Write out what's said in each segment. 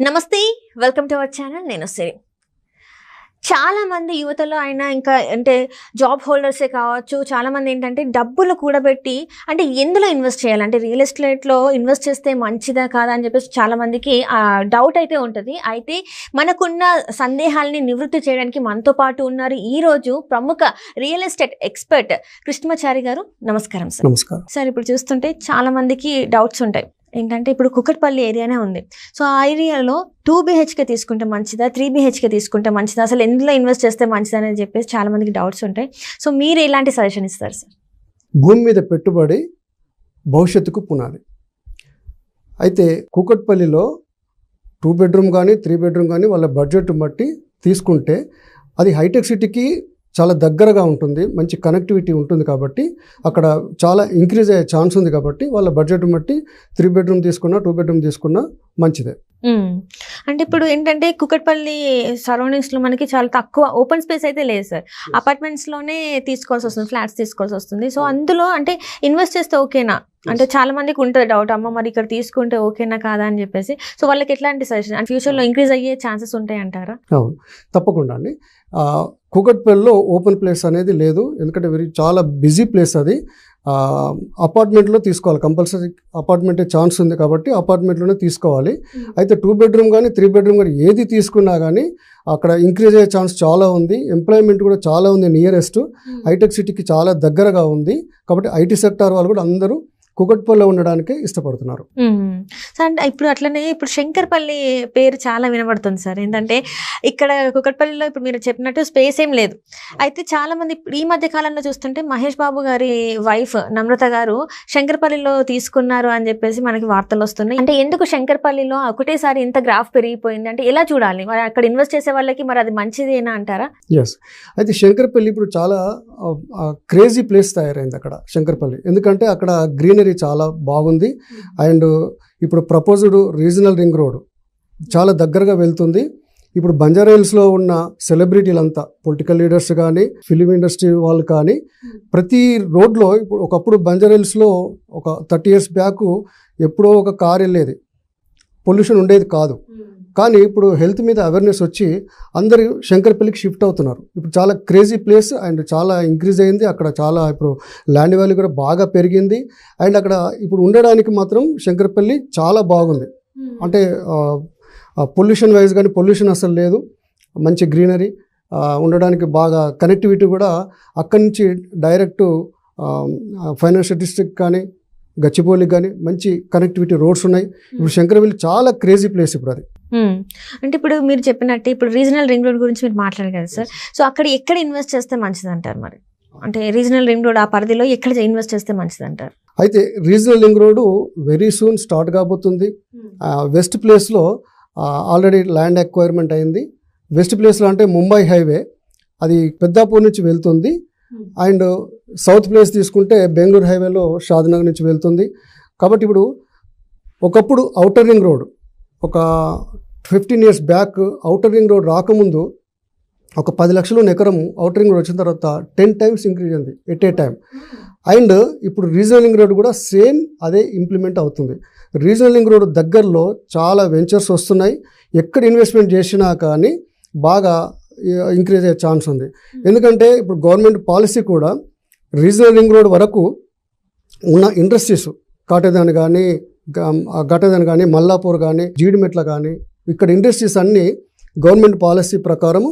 నమస్తే, welcome to our channel. నేను సిరి. చాలా మంది యువతలో అయినా ఇంకా అంటే జాబ్ హోల్డర్సే కావచ్చు, చాలా మంది ఏంటంటే డబ్బులు కూడబెట్టి అంటే ఎందులో ఇన్వెస్ట్ చేయాలి, అంటే రియల్ ఎస్టేట్లో ఇన్వెస్ట్ చేస్తే మంచిదా కాదా అని చెప్పేసి చాలా మందికి డౌట్ అయితే ఉంటుంది. అయితే మనకున్న సందేహాలని నివృత్తి చేయడానికి మనతో పాటు ఉన్నారు ఈరోజు ప్రముఖ రియల్ ఎస్టేట్ ఎక్స్పర్ట్ కృష్ణమాచారి గారు. నమస్కారం సార్. నమస్కారం సార్, ఇప్పుడు చూస్తుంటే చాలా మందికి డౌట్స్ ఉంటాయి. ఏంటంటే ఇప్పుడు కుకట్పల్లి ఏరియానే ఉంది. సో ఆ ఏరియాలో 2 BHK తీసుకుంటే మంచిదా, 3 BHK తీసుకుంటే మంచిదా, అసలు ఎందులో ఇన్వెస్ట్ చేస్తే మంచిదా అని చెప్పేసి చాలా మందికి డౌట్స్ ఉంటాయి. సో మీరు ఎలాంటి సజెషన్ ఇస్తారు సార్? భూమి మీద పెట్టుబడి భవిష్యత్తుకు పునాది. అయితే కుకట్పల్లిలో 2 బెడ్రూమ్ కానీ 3 బెడ్రూమ్ కానీ వాళ్ళ బడ్జెట్ బట్టి తీసుకుంటే అది హైటెక్ సిటీకి చాలా దగ్గరగా ఉంటుంది, మంచి కనెక్టివిటీ ఉంటుంది. కాబట్టి అక్కడ చాలా ఇంక్రీజ్ అయ్యే ఛాన్స్ ఉంది. కాబట్టి వాళ్ళ బడ్జెట్ బట్టి 3 బెడ్రూమ్ తీసుకున్నా 2 బెడ్రూమ్ తీసుకున్నా మంచిదే. అంటే ఇప్పుడు ఏంటంటే కుకట్పల్లి సరౌండింగ్స్లో మనకి చాలా తక్కువ ఓపెన్ స్పేస్ అయితే లేదు సార్. అపార్ట్మెంట్స్లోనే తీసుకోవాల్సి వస్తుంది, ఫ్లాట్స్ తీసుకోవాల్సి వస్తుంది. సో అందులో అంటే ఇన్వెస్ట్ చేస్తే ఓకేనా? అంటే చాలా మందికి ఉంటుంది డౌట్, అమ్మ మరి ఇక్కడ తీసుకుంటే ఓకేనా కాదా అని చెప్పేసి. సో వాళ్ళకి ఎట్లాంటి సజెషన్, అంటే ఫ్యూచర్లో ఇంక్రీజ్ అయ్యే ఛాన్సెస్ ఉంటాయి అంటారా? అవును, తప్పకుండా అండి. కుకట్పల్లిలో ఓపెన్ ప్లేస్ అనేది లేదు, ఎందుకంటే చాలా బిజీ ప్లేస్ అది. అపార్ట్మెంట్లో తీసుకోవాలి, కంపల్సరీ అపార్ట్మెంటే ఛాన్స్ ఉంది. కాబట్టి అపార్ట్మెంట్లోనే తీసుకోవాలి. అయితే 2 బెడ్రూమ్ కానీ 3 బెడ్రూమ్ కానీ ఏది తీసుకున్నా కానీ అక్కడ ఇంక్రీజ్ అయ్యే ఛాన్స్ చాలా ఉంది. ఎంప్లాయ్మెంట్ కూడా చాలా ఉంది, నియరెస్ట్ హైటెక్ సిటీకి చాలా దగ్గరగా ఉంది. కాబట్టి ఐటీ సెక్టార్ వాళ్ళు కూడా అందరూ కుకట్పల్లిలో ఉండడానికి ఇష్టపడుతున్నారు. సార్, ఇప్పుడు అట్లనే ఇప్పుడు శంకర్పల్లి పేరు చాలా వినబడుతుంది సార్. ఏంటంటే ఇక్కడ కుకట్పల్లిలో ఇప్పుడు మీరు చెప్పినట్టు స్పేస్ ఏం లేదు. అయితే చాలా మంది ఈ మధ్య కాలంలో చూస్తుంటే మహేష్ బాబు గారి వైఫ్ నమ్రత గారు శంకర్పల్లిలో తీసుకున్నారు అని చెప్పేసి మనకి వార్తలు వస్తున్నాయి. అంటే ఎందుకు శంకర్పల్లిలో ఒకటేసారి ఇంత గ్రాఫ్ పెరిగిపోయింది, అంటే ఎలా చూడాలి? మరి అక్కడ ఇన్వెస్ట్ చేసే వాళ్ళకి మరి అది మంచిదేనా అంటారా? ఎస్, అయితే శంకర్పల్లి ఇప్పుడు చాలా క్రేజీ ప్లేస్ తయారైంది అక్కడ శంకర్పల్లి. ఎందుకంటే అక్కడ గ్రీనరీ చాలా బాగుంది. అండ్ ఇప్పుడు ప్రపోజ్డ్ రీజనల్ రింగ్ రోడ్ చాలా దగ్గరగా వెళ్తుంది. ఇప్పుడు బంజారాహిల్స్లో ఉన్న సెలబ్రిటీలంతా, పొలిటికల్ లీడర్స్ కానీ ఫిలిం ఇండస్ట్రీ వాళ్ళు కానీ, ప్రతి రోడ్లో ఇప్పుడు ఒకప్పుడు బంజారాహిల్స్లో ఒక 30 years బ్యాక్ ఎప్పుడో ఒక కార్ వెళ్ళేది, పొల్యూషన్ ఉండేది కాదు. కానీ ఇప్పుడు హెల్త్ మీద అవేర్నెస్ వచ్చి అందరూ శంకర్పల్లికి షిఫ్ట్ అవుతున్నారు. ఇప్పుడు చాలా క్రేజీ ప్లేస్ అండ్ చాలా ఇంక్రీజ్ అయింది. అక్కడ చాలా ఇప్పుడు ల్యాండ్ వాల్యూ కూడా బాగా పెరిగింది. అండ్ అక్కడ ఇప్పుడు ఉండడానికి మాత్రం శంకర్పల్లి చాలా బాగుంది. అంటే పొల్యూషన్ వైజ్ కానీ పొల్యూషన్ అసలు లేదు, మంచి గ్రీనరీ, ఉండడానికి బాగా కనెక్టివిటీ కూడా అక్కడి నుంచి డైరెక్ట్ ఫైనాన్షియల్ డిస్ట్రిక్ట్ కానీ గచ్చిబౌలికి కానీ మంచి కనెక్టివిటీ రోడ్స్ ఉన్నాయి. ఇప్పుడు శంకర్పల్లి చాలా క్రేజీ ప్లేస్ ఇప్పుడు అది. అంటే ఇప్పుడు మీరు చెప్పినట్టు ఇప్పుడు రీజనల్ రింగ్ రోడ్ గురించి మీరు మాట్లాడారు కదా సార్. సో అక్కడ ఎక్కడ ఇన్వెస్ట్ చేస్తే మంచిది అంటారు? మరి అంటే రీజనల్ రింగ్ రోడ్ ఆ పరిధిలో ఎక్కడ ఇన్వెస్ట్ చేస్తే మంచిది అంటారు? అయితే regional ring road very soon start కాబోతుంది. వెస్ట్ ప్లేస్లో ఆల్రెడీ ల్యాండ్ అక్వైర్మెంట్ అయింది. వెస్ట్ ప్లేస్లో అంటే ముంబై హైవే అది పెద్దాపూర్ నుంచి వెళ్తుంది. అండ్ సౌత్ ప్లేస్ తీసుకుంటే బెంగళూరు హైవేలో షాద్నగర్ నుంచి వెళ్తుంది. కాబట్టి ఇప్పుడు ఒకప్పుడు ఔటర్ రింగ్ రోడ్ ఒక 15 years back outer ring road రాకముందు ఒక 10 లక్షలు ఎకరం ఔటర్ రింగ్ రోడ్ వచ్చిన తర్వాత 10 times ఇంక్రీజ్ అయింది ఎట్ ఏ టైం. అండ్ ఇప్పుడు రీజనల్ రింగ్ రోడ్ కూడా సేమ్ అదే ఇంప్లిమెంట్ అవుతుంది. రీజనల్ రింగ్ రోడ్ దగ్గరలో చాలా వెంచర్స్ వస్తున్నాయి. ఎక్కడ ఇన్వెస్ట్మెంట్ చేసినా కానీ బాగా ఇంక్రీజ్ అయ్యే ఛాన్స్ ఉంది. ఎందుకంటే ఇప్పుడు గవర్నమెంట్ పాలసీ కూడా రీజనల్ రింగ్ రోడ్ వరకు ఉన్న ఇండస్ట్రీస్ కాటేదాన్ కానీ గటేదాన్ కానీ మల్లాపూర్ కానీ జీడిమెట్ల కానీ ఇక్కడ ఇండస్ట్రీస్ అన్నీ గవర్నమెంట్ పాలసీ ప్రకారము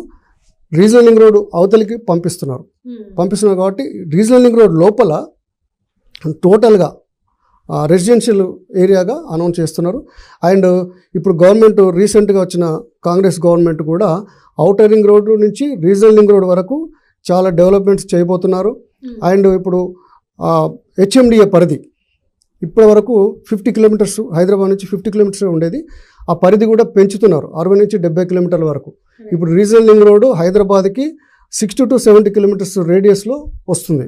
రీజనల్ రింగ్ రోడ్ అవతలికి పంపిస్తున్నారు. కాబట్టి రీజనల్ రింగ్ రోడ్ లోపల టోటల్గా రెసిడెన్షియల్ ఏరియాగా అనౌన్స్ చేస్తున్నారు. అండ్ ఇప్పుడు గవర్నమెంట్ రీసెంట్గా వచ్చిన కాంగ్రెస్ గవర్నమెంట్ కూడా ఔటర్ రింగ్ రోడ్ నుంచి రీజనల్ రింగ్ రోడ్ వరకు చాలా డెవలప్మెంట్స్ చేయబోతున్నారు. అండ్ ఇప్పుడు HMDA పరిధి ఇప్పటి వరకు 50 kilometers, హైదరాబాద్ నుంచి 50 kilometers ఉండేది. ఆ పరిధి కూడా పెంచుతున్నారు 60 నుంచి 70 kilometers వరకు. ఇప్పుడు రీజనల్ రింగ్ రోడ్ హైదరాబాద్కి 60 to 70 kilometers రేడియస్లో వస్తుంది.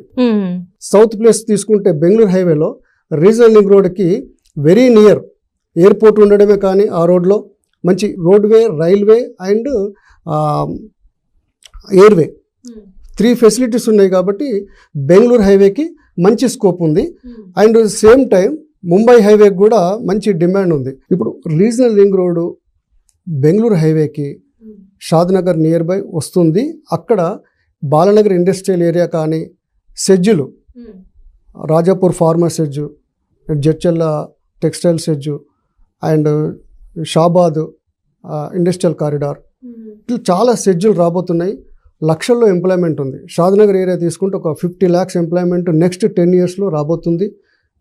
సౌత్ ప్లేస్ తీసుకుంటే బెంగళూరు హైవేలో రీజనల్ రింగ్ రోడ్కి వెరీ నియర్ ఎయిర్పోర్ట్ ఉండడమే కానీ ఆ రోడ్లో మంచి roadway, railway and airway 3 facilities ఉన్నాయి. కాబట్టి బెంగళూరు హైవేకి మంచి స్కోప్ ఉంది. అండ్ సేమ్ టైం ముంబై హైవేకి కూడా మంచి డిమాండ్ ఉంది. ఇప్పుడు రీజనల్ రింగ్ రోడ్ బెంగళూరు హైవేకి షాద్నగర్ నియర్ బై వస్తుంది. అక్కడ బాలనగర్ ఇండస్ట్రియల్ ఏరియా కానీ, సెజ్జులు, Rajapur pharma SEZ, Jadcherla textile SEZ and Shabad industrial corridor, ఇట్లా చాలా సెజ్జులు రాబోతున్నాయి. లక్షల్లో ఎంప్లాయ్మెంట్ ఉంది. షాద్నగర్ ఏరియా తీసుకుంటే ఒక 50 lakhs ఎంప్లాయ్మెంట్ నెక్స్ట్ 10 yearsలో రాబోతుంది.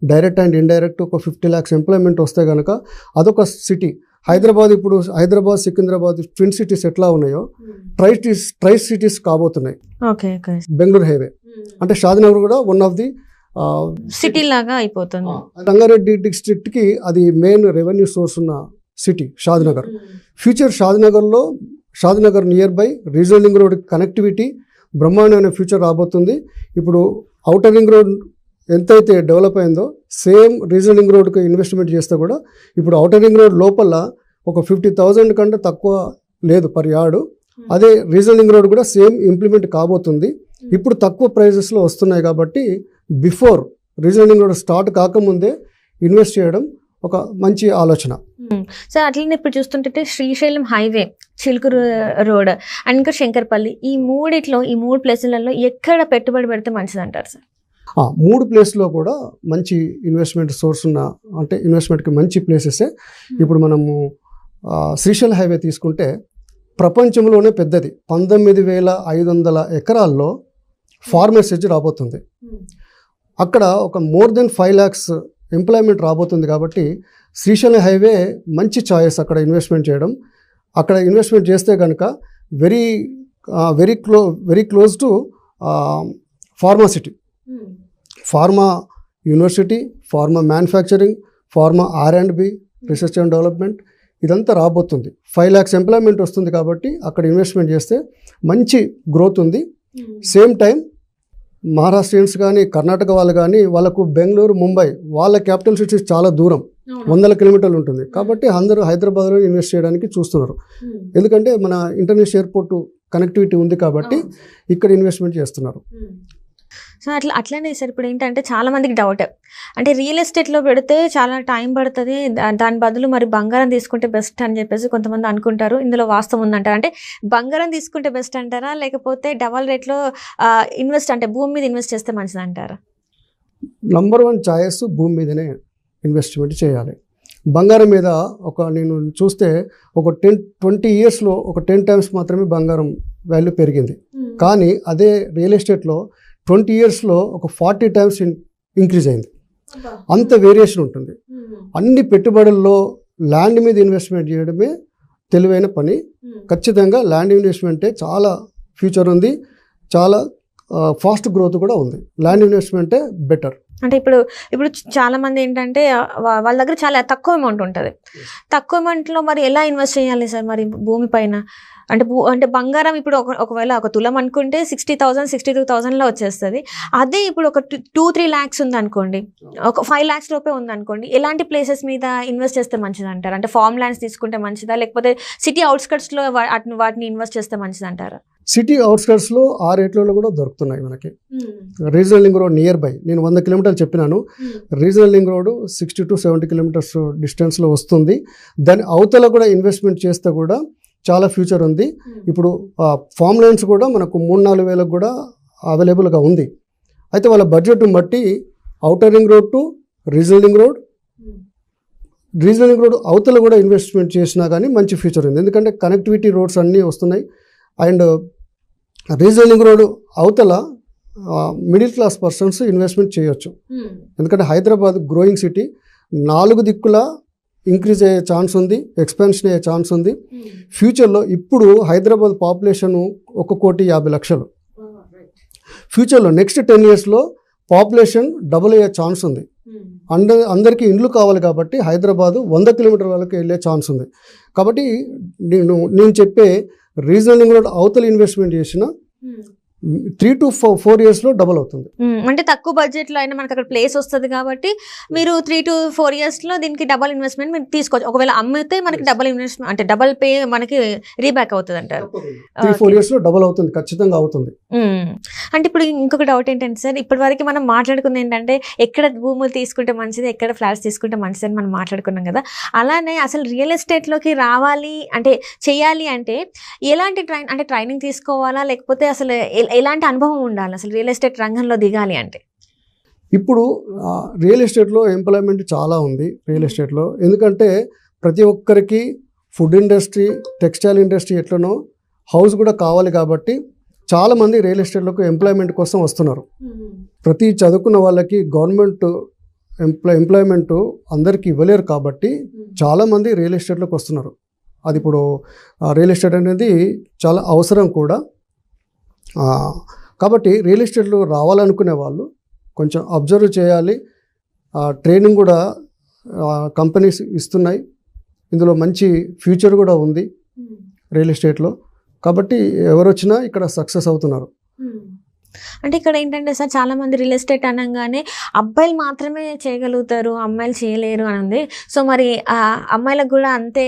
డైరెక్ట్ అండ్ ఇండైరెక్ట్ ఒక 50 lakhs ఎంప్లాయ్మెంట్ వస్తే కనుక అదొక సిటీ. హైదరాబాద్ ఇప్పుడు హైదరాబాద్, సికింద్రాబాద్ ట్విన్ సిటీస్ ఎట్లా ఉన్నాయో ట్రై సిటీస్ కాబోతున్నాయి. బెంగళూరు హైవే అంటే షాద్నగర్ కూడా వన్ ఆఫ్ ది సిటీ లాగా అయిపోతుంది. రంగారెడ్డి డిస్ట్రిక్ట్కి అది మెయిన్ రెవెన్యూ సోర్స్ ఉన్న city Shadnagar. Future Shadnagar near by regional ring road connectivity బ్రహ్మాండమైన ఫ్యూచర్ రాబోతుంది. ఇప్పుడు ఔటర్ రింగ్ రోడ్ ఎంతైతే డెవలప్ అయిందో సేమ్ రీజనల్ రింగ్ రోడ్కి ఇన్వెస్ట్మెంట్ చేస్తే కూడా ఇప్పుడు ఔటర్ రింగ్ రోడ్ లోపల ఒక 50,000 కంటే తక్కువ లేదు పర్ యార్డు. అదే రీజనల్ రింగ్ రోడ్ కూడా సేమ్ ఇంప్లిమెంట్ కాబోతుంది. ఇప్పుడు తక్కువ ప్రైజెస్లో వస్తున్నాయి కాబట్టి before regional ring road start కాకముందే ఇన్వెస్ట్ చేయడం ఒక మంచి ఆలోచన. సో అట్లనే ఇప్పుడు చూస్తుంటే Srisailam highway, Chilukuru road and ఇంకా శంకర్పల్లి, ఈ మూడు ప్లేసులలో ఎక్కడ పెట్టుబడి పెడితే మంచిది అంటారు సార్? 3 ప్లేస్లో కూడా మంచి ఇన్వెస్ట్మెంట్ సోర్స్ ఉన్న, అంటే ఇన్వెస్ట్మెంట్కి మంచి ప్లేసెసే. ఇప్పుడు మనము శ్రీశైలం హైవే తీసుకుంటే ప్రపంచంలోనే పెద్దది, 19,500 ఎకరాల్లో ఫార్మర్ సెజ్ రాబోతుంది. అక్కడ ఒక మోర్ దెన్ 5 lakhs ఎంప్లాయ్మెంట్ రాబోతుంది. కాబట్టి శ్రీశైలం హైవే మంచి చాయిస్ అక్కడ ఇన్వెస్ట్మెంట్ చేయడం. అక్కడ ఇన్వెస్ట్మెంట్ చేస్తే కనుక very close to pharma city, pharma university, pharma manufacturing, pharma R&B, research and development, ఇదంతా రాబోతుంది. 5 lakhs ఎంప్లాయ్మెంట్ వస్తుంది. కాబట్టి అక్కడ ఇన్వెస్ట్మెంట్ చేస్తే మంచి గ్రోత్ ఉంది. సేమ్ టైం మహారాష్ట్రియన్స్ కానీ, కర్ణాటక వాళ్ళు కానీ, వాళ్ళకు బెంగళూరు, ముంబై వాళ్ళ క్యాపిటల్ సిటీస్ చాలా దూరం, 100 kilometers ఉంటుంది. కాబట్టి అందరూ హైదరాబాద్లో ఇన్వెస్ట్ చేయడానికి చూస్తున్నారు. ఎందుకంటే మన ఇంటర్నేషనల్ ఎయిర్పోర్ట్ కనెక్టివిటీ ఉంది కాబట్టి ఇక్కడ ఇన్వెస్ట్మెంట్ చేస్తున్నారు. సో అట్లనే సార్ ఇప్పుడు ఏంటంటే చాలా మందికి డౌట్, అంటే రియల్ ఎస్టేట్లో పెడితే చాలా టైం పడుతుంది, దాని బదులు మరి బంగారం తీసుకుంటే బెస్ట్ అని చెప్పేసి కొంతమంది అనుకుంటారు. ఇందులో వాస్తవం ఉందంటారు. అంటే బంగారం తీసుకుంటే బెస్ట్ అంటారా, లేకపోతే డబల్ రేట్లో అంటే భూమి మీద ఇన్వెస్ట్ చేస్తే మంచిది అంటారా? నంబర్ 1 చాయిస్ భూమి మీదనే ఇన్వెస్ట్మెంట్ చేయాలి. బంగారం మీద నేను చూస్తే ఒక 10-20 yearsలో ఒక 10 times మాత్రమే బంగారం వాల్యూ పెరిగింది. కానీ అదే రియల్ ఎస్టేట్లో 20 yearsలో ఒక 40 times ఇంక్రీజ్ అయింది. అంత వేరియేషన్ ఉంటుంది. అన్ని పెట్టుబడుల్లో ల్యాండ్ మీద ఇన్వెస్ట్మెంట్ చేయడమే తెలివైన పని. ఖచ్చితంగా ల్యాండ్ ఇన్వెస్ట్మెంటే చాలా ఫ్యూచర్ ఉంది, చాలా ఫాస్ట్ గ్రోత్ కూడా ఉంది. ల్యాండ్ ఇన్వెస్ట్మెంటే బెటర్. అంటే ఇప్పుడు చాలా మంది ఏంటంటే వాళ్ళ దగ్గర చాలా తక్కువ అమౌంట్ ఉంటుంది. తక్కువ అమౌంట్లో మరి ఎలా ఇన్వెస్ట్ చేయాలి సార్ మరి భూమి పైన? అంటే బంగారం ఇప్పుడు ఒకవేళ ఒక తులం అనుకుంటే 60,000 62,000లో వచ్చేస్తుంది. అదే ఇప్పుడు ఒక 2-3 lakhs ఉందనుకోండి, ఒక 5 lakhs లోపే ఉందనుకోండి, ఎలాంటి ప్లేసెస్ మీద ఇన్వెస్ట్ చేస్తే మంచిది అంటారు? అంటే ఫార్మ్ ల్యాండ్స్ తీసుకుంటే మంచిదా, లేకపోతే సిటీ అవుట్స్కట్స్లో వాటిని ఇన్వెస్ట్ చేస్తే మంచిది అంటారా? సిటీ అవుట్స్కట్స్లో ఆ రేట్లలో కూడా దొరుకుతున్నాయి మనకి. Regional link road near by, నేను 100 kilometers చెప్పినాను. Regional link road 60 to 70 kilometers డిస్టెన్స్లో వస్తుంది. దాని అవతల కూడా ఇన్వెస్ట్మెంట్ చేస్తే కూడా చాలా ఫ్యూచర్ ఉంది. ఇప్పుడు ఫామ్ ల్యాండ్స్ కూడా మనకు 3-4 వేలకు కూడా అవైలబుల్గా ఉంది. అయితే వాళ్ళ బడ్జెట్ బట్టి outer ring road to regional ring road అవతల కూడా ఇన్వెస్ట్మెంట్ చేసినా కానీ మంచి ఫ్యూచర్ ఉంది. ఎందుకంటే కనెక్టివిటీ రోడ్స్ అన్నీ వస్తున్నాయి. అండ్ రీజనల్ రింగ్ రోడ్ అవతల మిడిల్ క్లాస్ పర్సన్స్ ఇన్వెస్ట్మెంట్ చేయొచ్చు. ఎందుకంటే హైదరాబాద్ గ్రోయింగ్ సిటీ, 4 దిక్కుల ఇంక్రీజ్ అయ్యే ఛాన్స్ ఉంది, ఎక్స్పాన్షన్ అయ్యే ఛాన్స్ ఉంది. ఫ్యూచర్లో ఇప్పుడు హైదరాబాద్ పాపులేషన్ 1,50,00,000. ఫ్యూచర్లో నెక్స్ట్ 10 yearsలో పాపులేషన్ డబుల్ అయ్యే ఛాన్స్ ఉంది. అందరికీ ఇండ్లు కావాలి కాబట్టి హైదరాబాదు 100 kilometers వరకు వెళ్ళే ఛాన్స్ ఉంది. కాబట్టి నేను చెప్పే రీజనల్ రింగ్ రోడ్ అవతల ఇన్వెస్ట్మెంట్ చేసిన 3 to 4 yearsలో డబుల్ అవుతుంది. అంటే తక్కువ బడ్జెట్లో అయినా మనకి అక్కడ ప్లేస్ వస్తుంది కాబట్టి మీరు 3 to 4 yearsలో దీనికి డబల్ ఇన్వెస్ట్మెంట్ మీరు తీసుకోవచ్చు. ఒకవేళ అమ్మితే మనకి డబల్ ఇన్వెస్ట్మెంట్ అంటే డబల్ పే మనకి రీబ్యాక్ అవుతుంది అంటారు. 3-4 yearsలో డబుల్ అవుతుంది, ఖచ్చితంగా అవుతుంది. అంటే ఇప్పుడు ఇంకొక డౌట్ ఏంటంటే సార్, ఇప్పటి వరకు మనం మాట్లాడుకుంది ఏంటంటే ఎక్కడ భూములు తీసుకుంటే మంచిది, ఎక్కడ ఫ్లాట్స్ తీసుకుంటే మంచిది అని మనం మాట్లాడుకున్నాం కదా. అలానే అసలు రియల్ ఎస్టేట్లోకి రావాలి అంటే చేయాలి అంటే ఎలాంటి ట్రైనింగ్ తీసుకోవాలా, లేకపోతే అసలు ఎలాంటి అనుభవం ఉండాలి అసలు రియల్ ఎస్టేట్ రంగంలో దిగాలి అంటే? ఇప్పుడు రియల్ ఎస్టేట్లో ఎంప్లాయ్మెంట్ చాలా ఉంది రియల్ ఎస్టేట్లో. ఎందుకంటే ప్రతి ఒక్కరికి ఫుడ్ ఇండస్ట్రీ, టెక్స్టైల్ ఇండస్ట్రీ ఎట్లనో హౌస్ కూడా కావాలి కాబట్టి చాలామంది రియల్ ఎస్టేట్లకు ఎంప్లాయ్మెంట్ కోసం వస్తున్నారు. ప్రతి చదువుకున్న వాళ్ళకి గవర్నమెంట్ ఎంప్లాయ్మెంట్ అందరికీ ఇవ్వలేరు కాబట్టి చాలామంది రియల్ ఎస్టేట్లోకి వస్తున్నారు. అది ఇప్పుడు రియల్ ఎస్టేట్ అనేది చాలా అవసరం కూడా. కాబట్టి రియల్ ఎస్టేట్లో రావాలనుకునే వాళ్ళు కొంచెం అబ్జర్వ్ చేయాలి. ట్రైనింగ్ కూడా కంపెనీస్ ఇస్తున్నాయి. ఇందులో మంచి ఫ్యూచర్ కూడా ఉంది రియల్ ఎస్టేట్లో. కాబట్టి ఎవరు వచ్చినా ఇక్కడ సక్సెస్ అవుతున్నారు. అంటే ఇక్కడ ఏంటంటే సార్, చాలా మంది రియల్ ఎస్టేట్ అనగానే అబ్బాయిలు మాత్రమే చేయగలుగుతారు, అమ్మాయిలు చేయలేరు అని ఉంది. సో మరి అమ్మాయిలకు కూడా అంతే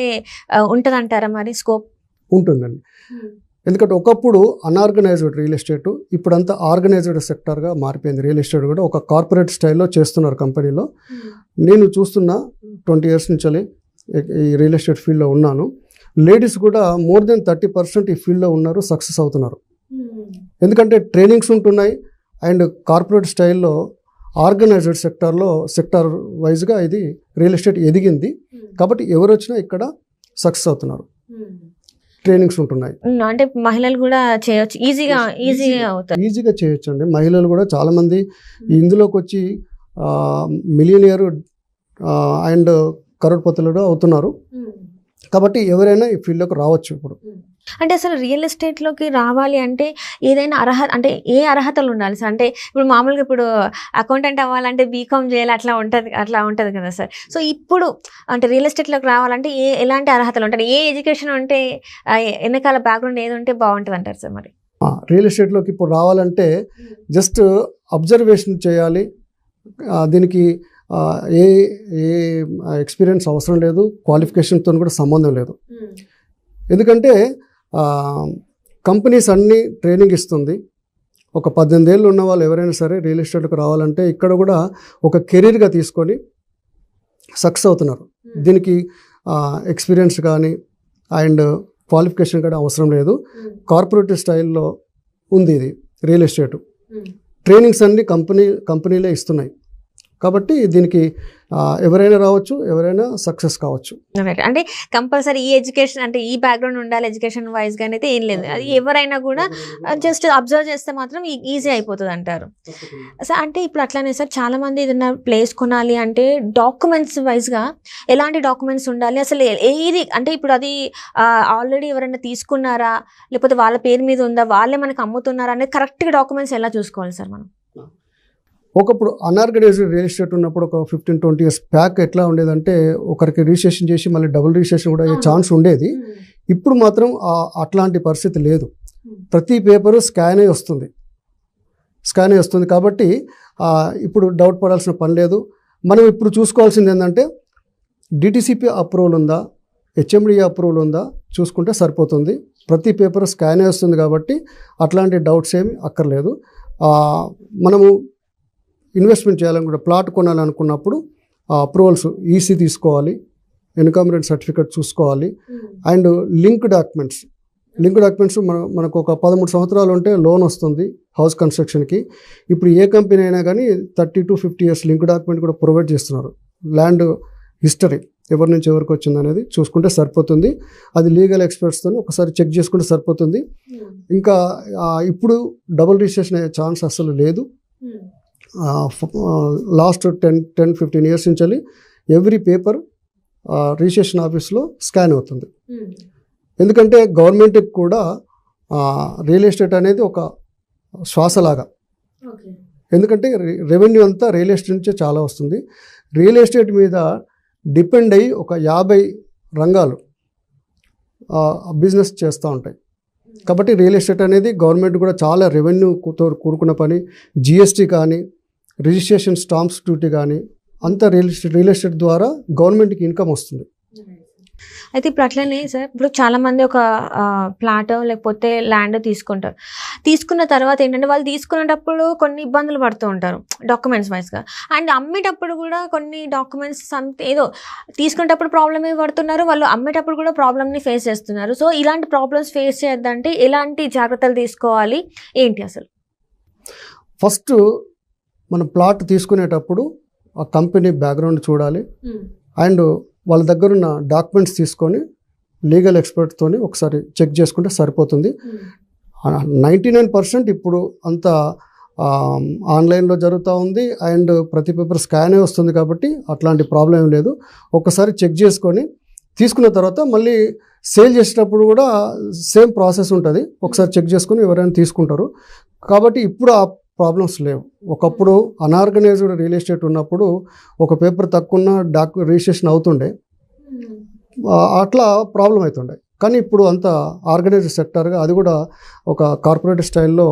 ఉంటుంది అంటారా మరి స్కోప్? ఉంటుందండి. ఎందుకంటే ఒకప్పుడు అన్ఆర్గనైజ్డ్ రియల్ ఎస్టేట్, ఇప్పుడంతా ఆర్గనైజ్డ్ సెక్టర్గా మారిపోయింది. రియల్ ఎస్టేట్ కూడా ఒక కార్పొరేట్ స్టైల్లో చేస్తున్నారు కంపెనీలో. నేను చూస్తున్న 20 years నుంచి ఈ రియల్ ఎస్టేట్ ఫీల్డ్లో ఉన్నాను. లేడీస్ కూడా మోర్ దెన్ 30% ఈ ఫీల్డ్లో ఉన్నారు, సక్సెస్ అవుతున్నారు. ఎందుకంటే ట్రైనింగ్స్ ఉంటున్నాయి అండ్ కార్పొరేట్ స్టైల్లో ఆర్గనైజ్డ్ సెక్టర్ వైజ్గా ఇది రియల్ ఎస్టేట్ ఎదిగింది. కాబట్టి ఎవరు వచ్చినా ఇక్కడ సక్సెస్ అవుతున్నారు. ట్రైనింగ్స్ ఉంటున్నాయి. అంటే మహిళలు కూడా చేయొచ్చు, ఈజీగా చేయొచ్చు అండి. మహిళలు కూడా చాలామంది ఇందులోకి వచ్చి మిలియనియర్ అండ్ కరోడ్పతులు అవుతున్నారు. కాబట్టి ఎవరైనా ఈ ఫీల్డ్లోకి రావచ్చు. ఇప్పుడు అంటే అసలు రియల్ ఎస్టేట్లోకి రావాలి అంటే ఏదైనా అంటే ఏ అర్హతలు ఉండాలి సార్? అంటే ఇప్పుడు మామూలుగా ఇప్పుడు అకౌంటెంట్ అవ్వాలంటే బీకామ్ చేయాలి, అట్లా ఉంటుంది కదా సార్. సో ఇప్పుడు అంటే రియల్ ఎస్టేట్లోకి రావాలంటే ఎలాంటి అర్హతలు ఉంటాయి? ఏ ఎడ్యుకేషన్ ఉంటే, వెనకాల బ్యాక్గ్రౌండ్ ఏది ఉంటే బాగుంటుంది అంటారు సార్? మరి రియల్ ఎస్టేట్లోకి ఇప్పుడు రావాలంటే జస్ట్ అబ్జర్వేషన్ చేయాలి. దీనికి ఏ ఎక్స్పీరియన్స్ అవసరం లేదు, క్వాలిఫికేషన్తో కూడా సంబంధం లేదు. ఎందుకంటే కంపెనీస్ అన్నీ ట్రైనింగ్ ఇస్తుంది. ఒక 18 ఏళ్ళు ఉన్న వాళ్ళు ఎవరైనా సరే రియల్ ఎస్టేట్కి రావాలంటే ఇక్కడ కూడా ఒక కెరీర్గా తీసుకొని సక్సెస్ అవుతున్నారు. దీనికి ఎక్స్పీరియన్స్ కానీ అండ్ క్వాలిఫికేషన్ కానీ అవసరం లేదు. కార్పొరేట్ స్టైల్లో ఉంది ఇది రియల్ ఎస్టేట్. ట్రైనింగ్స్ అన్నీ కంపెనీలే ఇస్తున్నాయి. కాబట్టి దీనికి ఎవరైనా రావచ్చు, ఎవరైనా సక్సెస్ కావచ్చు. అంటే కంపల్సరీ ఈ ఎడ్యుకేషన్ అంటే ఈ బ్యాక్గ్రౌండ్ ఉండాలి ఎడ్యుకేషన్ వైజ్గా అయితే ఏం లేదు. అది ఎవరైనా కూడా జస్ట్ అబ్జర్వ్ చేస్తే మాత్రం ఈజీ అయిపోతుంది అంటారు సార్. అంటే ఇప్పుడు అట్లానే సార్, చాలా మంది ఏదైనా ప్లేస్ కొనాలి అంటే డాక్యుమెంట్స్ వైజ్గా ఎలాంటి డాక్యుమెంట్స్ ఉండాలి అసలు? ఏది అంటే ఇప్పుడు అది ఆల్రెడీ ఎవరైనా తీసుకున్నారా, లేకపోతే వాళ్ళ పేరు మీద ఉందా, వాళ్ళే మనకు అమ్ముతున్నారా అనేది కరెక్ట్గా డాక్యుమెంట్స్ ఎలా చూసుకోవాలి సార్ మనం? ఒకప్పుడు అన్ఆర్గనైజ్డ్ రియల్ ఎస్టేట్ ఉన్నప్పుడు ఒక 15-20 years బ్యాక్ ఎట్లా ఉండేదంటే ఒకరికి రిజిస్ట్రేషన్ చేసి మళ్ళీ డబుల్ రిజిస్ట్రేషన్ కూడా అయ్యే ఛాన్స్ ఉండేది. ఇప్పుడు మాత్రం అట్లాంటి పరిస్థితి లేదు. ప్రతి పేపరు స్కాన్ అయి వస్తుంది. కాబట్టి ఇప్పుడు డౌట్ పడాల్సిన పని లేదు. మనం ఇప్పుడు చూసుకోవాల్సింది ఏంటంటే డిటిసిపి అప్రూవల్ ఉందా, హెచ్ఎండిఏ అప్రూవల్ ఉందా చూసుకుంటే సరిపోతుంది. ప్రతి పేపర్ స్కాన్ అయి వస్తుంది కాబట్టి అట్లాంటి డౌట్స్ ఏమి అక్కర్లేదు. మనము ఇన్వెస్ట్మెంట్ చేయాలనుకుంటే ప్లాట్ కొనాలనుకున్నప్పుడు అప్రూవల్స్ ఈసీ తీసుకోవాలి, ఎన్కమరెంట్ సర్టిఫికేట్ చూసుకోవాలి అండ్ లింక్ డాక్యుమెంట్స్ మనకు ఒక 13 సంవత్సరాలు ఉంటే లోన్ వస్తుంది హౌస్ కన్స్ట్రక్షన్కి. ఇప్పుడు ఏ కంపెనీ అయినా కానీ 30 to 50 years లింక్ డాక్యుమెంట్ కూడా ప్రొవైడ్ చేస్తున్నారు. ల్యాండ్ హిస్టరీ ఎవరి నుంచి ఎవరికి వచ్చింది అనేది చూసుకుంటే సరిపోతుంది. అది లీగల్ ఎక్స్పర్ట్స్తో ఒకసారి చెక్ చేసుకుంటే సరిపోతుంది. ఇంకా ఇప్పుడు డబుల్ రిజిస్ట్రేషన్ అయ్యే ఛాన్స్ అసలు లేదు. లాస్ట్ 10-15 years నుంచి ఎవ్రీ పేపర్ రిజిస్ట్రేషన్ ఆఫీస్లో స్కాన్ అవుతుంది. ఎందుకంటే గవర్నమెంట్కి కూడా రియల్ ఎస్టేట్ అనేది ఒక శ్వాసలాగా. ఎందుకంటే రెవెన్యూ అంతా రియల్ ఎస్టేట్ నుంచే చాలా వస్తుంది. రియల్ ఎస్టేట్ మీద డిపెండ్ అయ్యి ఒక 50 రంగాలు బిజినెస్ చేస్తూ ఉంటాయి. కాబట్టి రియల్ ఎస్టేట్ అనేది గవర్నమెంట్ కూడా చాలా రెవెన్యూతో కూడుకున్న పని. జిఎస్టీ కానీ, రిజిస్ట్రేషన్ స్టాంప్స్ డ్యూటీ కానీ, అంతా రియల్ ఎస్టేట్ ద్వారా గవర్నమెంట్కి ఇన్కమ్ వస్తుంది. అయితే ఇప్పుడు అట్లనే సార్, ఇప్పుడు చాలామంది ఒక ప్లాట్ లేకపోతే ల్యాండ్ తీసుకుంటారు. తీసుకున్న తర్వాత ఏంటంటే వాళ్ళు తీసుకునేటప్పుడు కొన్ని ఇబ్బందులు పడుతూ ఉంటారు డాక్యుమెంట్స్ వైజ్గా. అండ్ అమ్మేటప్పుడు కూడా కొన్ని డాక్యుమెంట్స్ ఏదో తీసుకునేటప్పుడు ప్రాబ్లమే పడుతున్నారు, వాళ్ళు అమ్మేటప్పుడు కూడా ప్రాబ్లమ్ని ఫేస్ చేస్తున్నారు. సో ఇలాంటి ప్రాబ్లమ్స్ ఫేస్ చేయొద్దంటే ఎలాంటి జాగ్రత్తలు తీసుకోవాలి ఏంటి అసలు? ఫస్ట్ మనం ప్లాట్ తీసుకునేటప్పుడు ఆ కంపెనీ బ్యాక్గ్రౌండ్ చూడాలి. అండ్ వాళ్ళ దగ్గర ఉన్న డాక్యుమెంట్స్ తీసుకొని లీగల్ ఎక్స్పర్ట్తో ఒకసారి చెక్ చేసుకుంటే సరిపోతుంది. 99% ఇప్పుడు అంతా ఆన్లైన్లో జరుగుతూ ఉంది. అండ్ ప్రతి పేపర్ స్కానే వస్తుంది కాబట్టి అట్లాంటి ప్రాబ్లం ఏం లేదు. ఒకసారి చెక్ చేసుకొని తీసుకున్న తర్వాత మళ్ళీ సేల్ చేసేటప్పుడు కూడా సేమ్ ప్రాసెస్ ఉంటుంది. ఒకసారి చెక్ చేసుకొని ఎవరైనా తీసుకుంటారు. కాబట్టి ఇప్పుడు ఆ ప్రాబ్లమ్స్ లేవు. ఒకప్పుడు అనార్గనైజ్డ్ రియల్ ఎస్టేట్ ఉన్నప్పుడు ఒక పేపర్ తక్కువ రిజిస్ట్రేషన్ అవుతుండే, అట్లా ప్రాబ్లం అవుతుండే. కానీ ఇప్పుడు అంతా ఆర్గనైజ్డ్ సెక్టర్గా అది కూడా ఒక కార్పొరేట్ స్టైల్లో